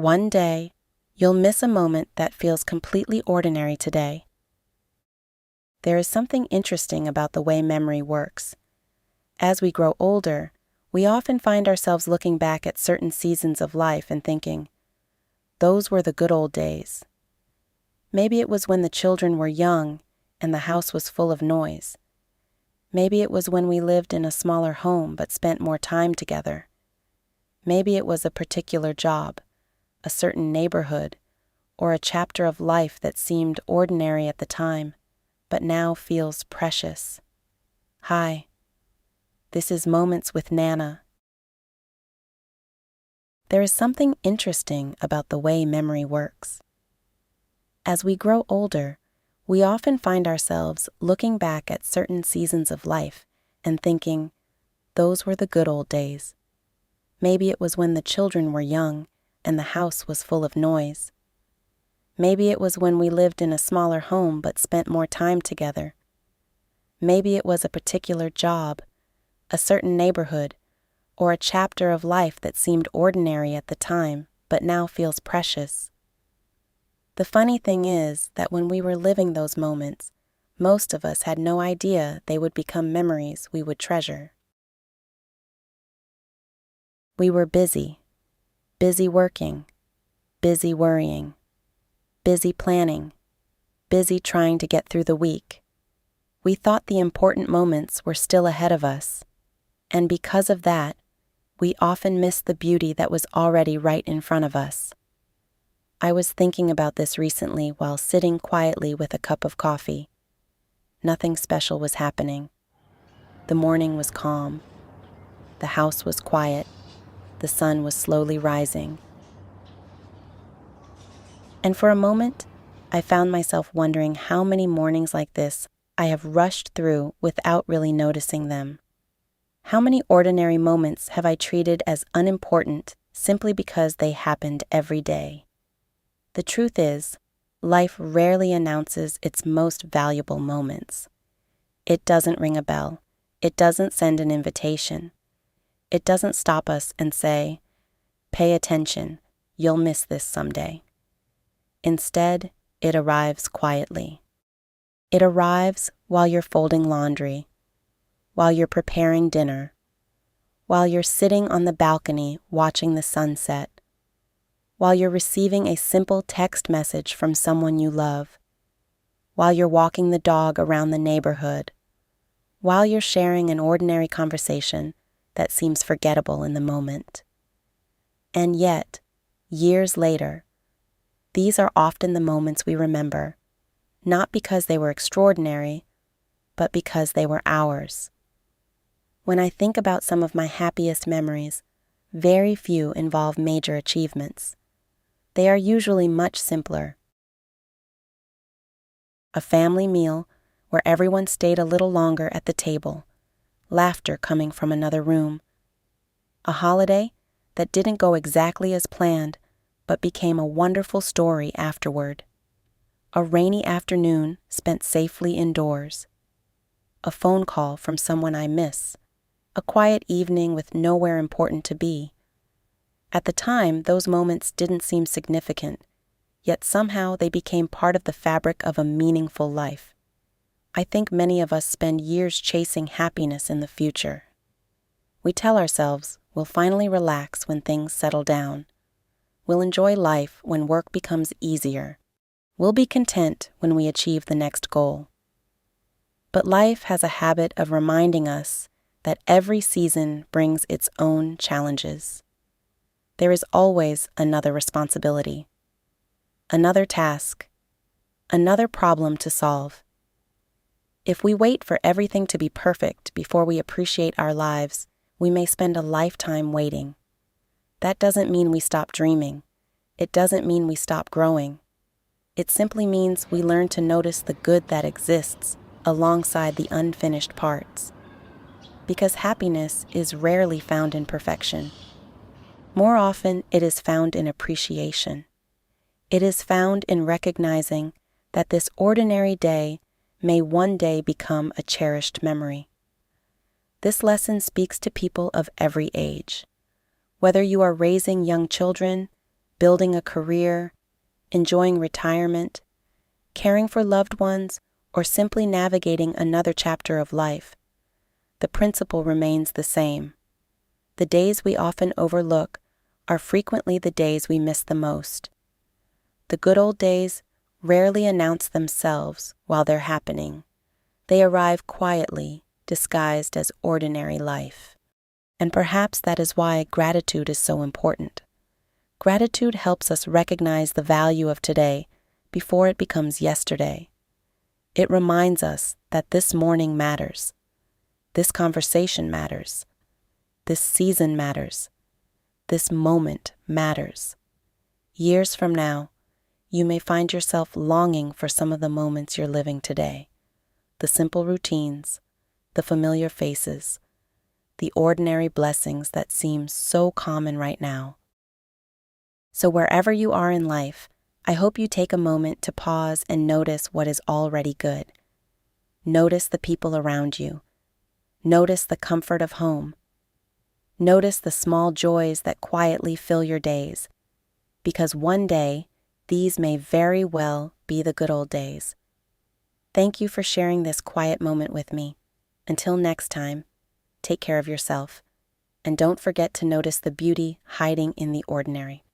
one day, you'll miss a moment that feels completely ordinary today. There is something interesting about the way memory works. As we grow older, we often find ourselves looking back at certain seasons of life and thinking, those were the good old days. Maybe it was when the children were young and the house was full of noise. Maybe it was when we lived in a smaller home but spent more time together. Maybe it was a particular job, a certain neighborhood, or a chapter of life that seemed ordinary at the time, but now feels precious. Hi, this is Moments with Nanaa. There is something interesting about the way memory works. As we grow older, we often find ourselves looking back at certain seasons of life and thinking, those were the good old days. Maybe it was when the children were young and the house was full of noise. Maybe it was when we lived in a smaller home but spent more time together. Maybe it was a particular job, a certain neighborhood, or a chapter of life that seemed ordinary at the time but now feels precious. The funny thing is that when we were living those moments, most of us had no idea they would become memories we would treasure. We were busy working, busy worrying, busy planning, busy trying to get through the week. We thought the important moments were still ahead of us, and because of that, we often missed the beauty that was already right in front of us. I was thinking about this recently while sitting quietly with a cup of coffee. Nothing special was happening. The morning was calm. The house was quiet. The sun was slowly rising. And for a moment, I found myself wondering how many mornings like this I have rushed through without really noticing them. How many ordinary moments have I treated as unimportant simply because they happened every day? The truth is, life rarely announces its most valuable moments. It doesn't ring a bell. It doesn't send an invitation. It doesn't stop us and say, "Pay attention, you'll miss this someday." Instead, it arrives quietly. It arrives while you're folding laundry, while you're preparing dinner, while you're sitting on the balcony watching the sunset, while you're receiving a simple text message from someone you love, while you're walking the dog around the neighborhood, while you're sharing an ordinary conversation that seems forgettable in the moment. And yet, years later, these are often the moments we remember, not because they were extraordinary, but because they were ours. When I think about some of my happiest memories, very few involve major achievements. They are usually much simpler. A family meal where everyone stayed a little longer at the table, laughter coming from another room. A holiday that didn't go exactly as planned, but became a wonderful story afterward. A rainy afternoon spent safely indoors. A phone call from someone I miss. A quiet evening with nowhere important to be. At the time, those moments didn't seem significant, yet somehow they became part of the fabric of a meaningful life. I think many of us spend years chasing happiness in the future. We tell ourselves we'll finally relax when things settle down. We'll enjoy life when work becomes easier. We'll be content when we achieve the next goal. But life has a habit of reminding us that every season brings its own challenges. There is always another responsibility, another task, another problem to solve. If we wait for everything to be perfect before we appreciate our lives, we may spend a lifetime waiting. That doesn't mean we stop dreaming. It doesn't mean we stop growing. It simply means we learn to notice the good that exists alongside the unfinished parts. Because happiness is rarely found in perfection. More often, it is found in appreciation. It is found in recognizing that this ordinary day may one day become a cherished memory. This lesson speaks to people of every age. Whether you are raising young children, building a career, enjoying retirement, caring for loved ones, or simply navigating another chapter of life, the principle remains the same. The days we often overlook are frequently the days we miss the most. The good old days rarely announce themselves while they're happening. They arrive quietly, disguised as ordinary life. And perhaps that is why gratitude is so important. Gratitude helps us recognize the value of today before it becomes yesterday. It reminds us that this morning matters. This conversation matters. This season matters. This moment matters. Years from now, you may find yourself longing for some of the moments you're living today. The simple routines, the familiar faces, the ordinary blessings that seem so common right now. So wherever you are in life, I hope you take a moment to pause and notice what is already good. Notice the people around you. Notice the comfort of home. Notice the small joys that quietly fill your days, because one day, these may very well be the good old days. Thank you for sharing this quiet moment with me. Until next time, take care of yourself, and don't forget to notice the beauty hiding in the ordinary.